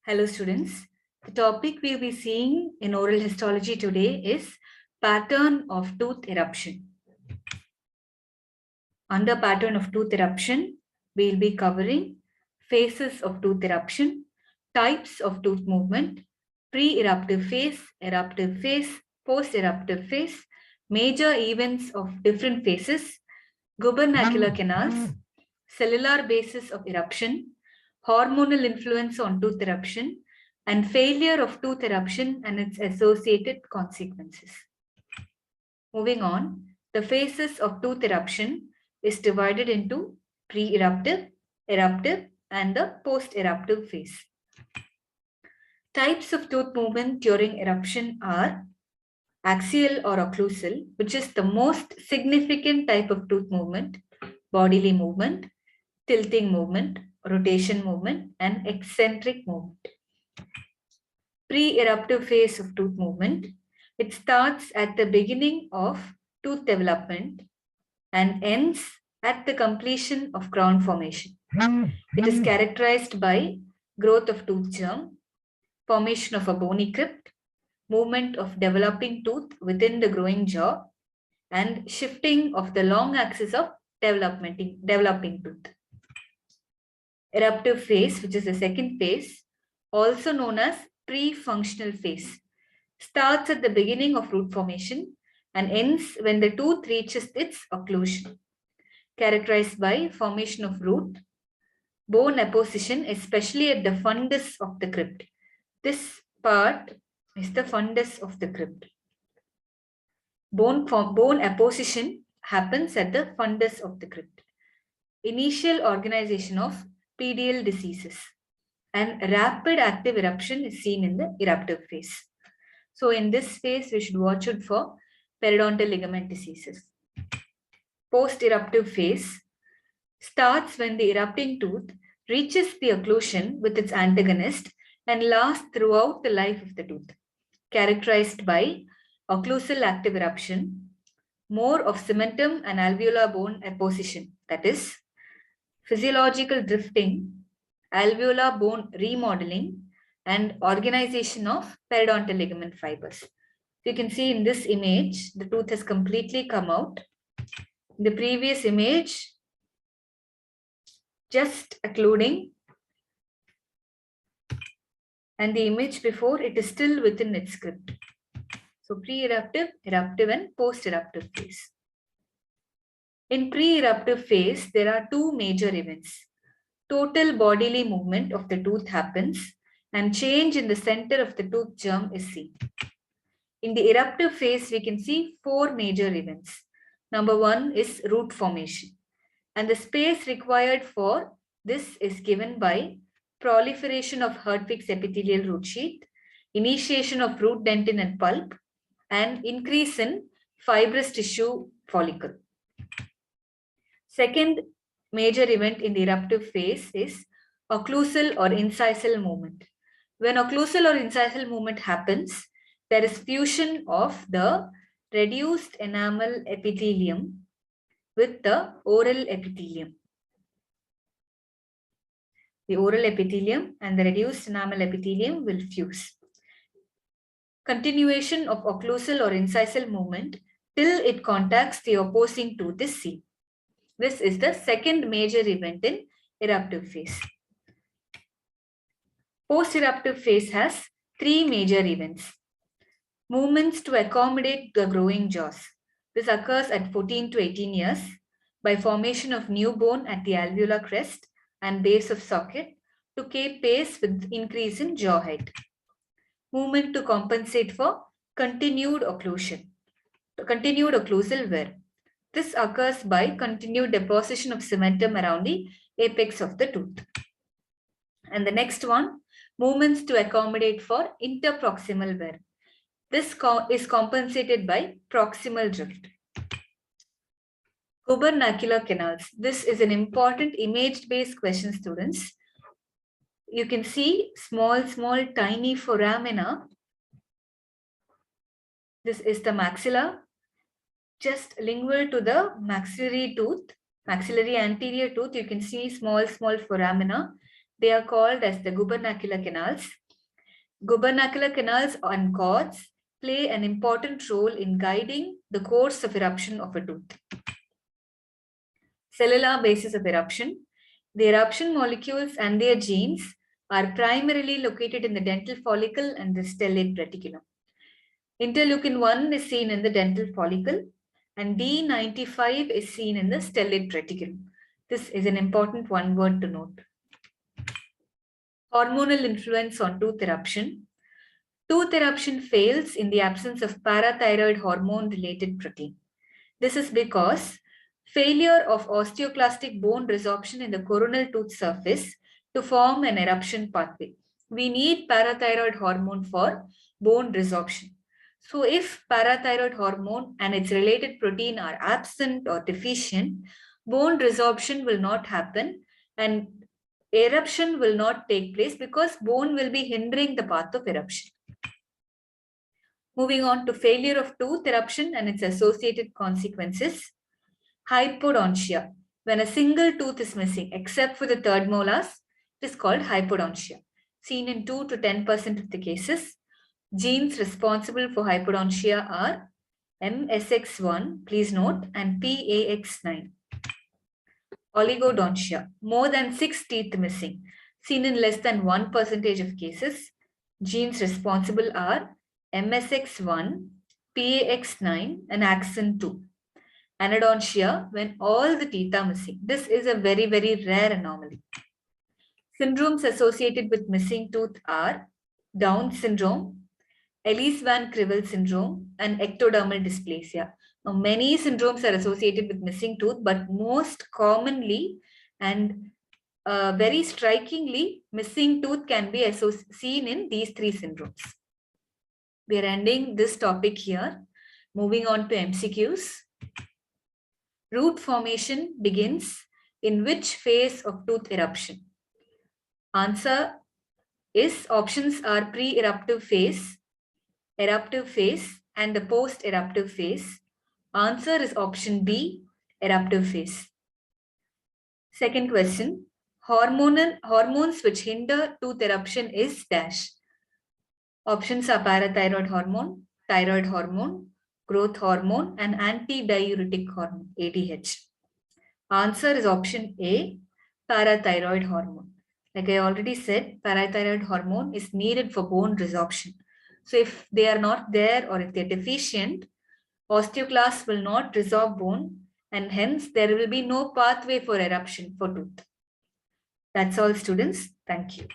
Hello students, the topic we'll be seeing in oral histology today is pattern of tooth eruption. Under pattern of tooth eruption, we'll be covering phases of tooth eruption, types of tooth movement, pre-eruptive phase, post-eruptive phase, major events of different phases, gubernacular canals, cellular basis of eruption, hormonal influence on tooth eruption, and failure of tooth eruption and its associated consequences. Moving on, the phases of tooth eruption is divided into pre-eruptive, eruptive, and the post-eruptive phase. Types of tooth movement during eruption are axial or occlusal, which is the most significant type of tooth movement, bodily movement, tilting movement, rotation movement, and eccentric movement. Pre-eruptive phase of tooth movement. It starts at the beginning of tooth development and ends at the completion of crown formation. It is characterized by growth of tooth germ, formation of a bony crypt, movement of developing tooth within the growing jaw, and shifting of the long axis of developing tooth. Eruptive phase, which is the second phase, also known as pre-functional phase, starts at the beginning of root formation and ends when the tooth reaches its occlusion. Characterized by formation of root, bone apposition, especially at the fundus of the crypt. This part is the fundus of the crypt. Bone apposition happens at the fundus of the crypt. Initial organization of pedial diseases and rapid active eruption is seen in the eruptive phase. So in this phase, we should watch out for periodontal ligament diseases. Post-eruptive phase starts when the erupting tooth reaches the occlusion with its antagonist and lasts throughout the life of the tooth. Characterized by occlusal active eruption, more of cementum and alveolar bone apposition, that is, physiological drifting, alveolar bone remodeling, and organization of periodontal ligament fibers. You can see in this image, the tooth has completely come out. In the previous image, just occluding, and the image before, it is still within its crypt. So pre-eruptive, eruptive, and post-eruptive phase. In pre-eruptive phase, there are two major events. Total bodily movement of the tooth happens and change in the center of the tooth germ is seen. In the eruptive phase, we can see four major events. Number one is root formation. And the space required for this is given by proliferation of Hertwig's epithelial root sheath, initiation of root dentin and pulp, and increase in fibrous tissue follicle. Second major event in the eruptive phase is occlusal or incisal movement. When occlusal or incisal movement happens, there is fusion of the reduced enamel epithelium with the oral epithelium. The oral epithelium and the reduced enamel epithelium will fuse. Continuation of occlusal or incisal movement till it contacts the opposing tooth is seen. This is the second major event in eruptive phase. Post-eruptive phase has three major events. Movements to accommodate the growing jaws. This occurs at 14 to 18 years by formation of new bone at the alveolar crest and base of socket to keep pace with increase in jaw height. Movement to compensate for continued occlusion, continued occlusal wear. This occurs by continued deposition of cementum around the apex of the tooth. And the next one, movements to accommodate for interproximal wear. This is compensated by proximal drift. Gubernacular canals. This is an important image-based question, students. You can see small, tiny foramina. This is the maxilla. Just lingual to the maxillary tooth, maxillary anterior tooth, you can see small foramina. They are called as the gubernacular canals. Gubernacular canals and cords play an important role in guiding the course of eruption of a tooth. Cellular basis of eruption. The eruption molecules and their genes are primarily located in the dental follicle and the stellate reticulum. Interleukin 1 is seen in the dental follicle and D95 is seen in the stellate reticulum. This is an important one word to note. Hormonal influence on tooth eruption. Tooth eruption fails in the absence of parathyroid hormone-related protein. This is because failure of osteoclastic bone resorption in the coronal tooth surface to form an eruption pathway. We need parathyroid hormone for bone resorption. So if parathyroid hormone and its related protein are absent or deficient, bone resorption will not happen and eruption will not take place because bone will be hindering the path of eruption. Moving on to failure of tooth eruption and its associated consequences. Hypodontia. When a single tooth is missing except for the third molars, it is called hypodontia. Seen in 2 to 10% of the cases. Genes responsible for hypodontia are MSX1, please note, and PAX9. Oligodontia. More than 6 teeth missing. Seen in less than 1% of cases. Genes responsible are MSX1, PAX9, and AXIN2. Anodontia, when all the teeth are missing. This is a very, very rare anomaly. Syndromes associated with missing tooth are Down syndrome, Ellis Van Creveld syndrome, and ectodermal dysplasia. Now, many syndromes are associated with missing tooth, but most commonly and very strikingly, missing tooth can be seen in these 3 syndromes. We are ending this topic here. Moving on to MCQs. Root formation begins in which phase of tooth eruption? Answer is options are pre-eruptive phase, eruptive phase, and the post-eruptive phase. Answer is option B, eruptive phase. Second question, hormones which hinder tooth eruption is dash. Options are parathyroid hormone, thyroid hormone, growth hormone, and antidiuretic hormone, ADH. Answer is option A, parathyroid hormone. Like I already said, parathyroid hormone is needed for bone resorption. So if they are not there or if they're deficient, osteoclasts will not resorb bone and hence there will be no pathway for eruption for tooth. That's all, students. Thank you.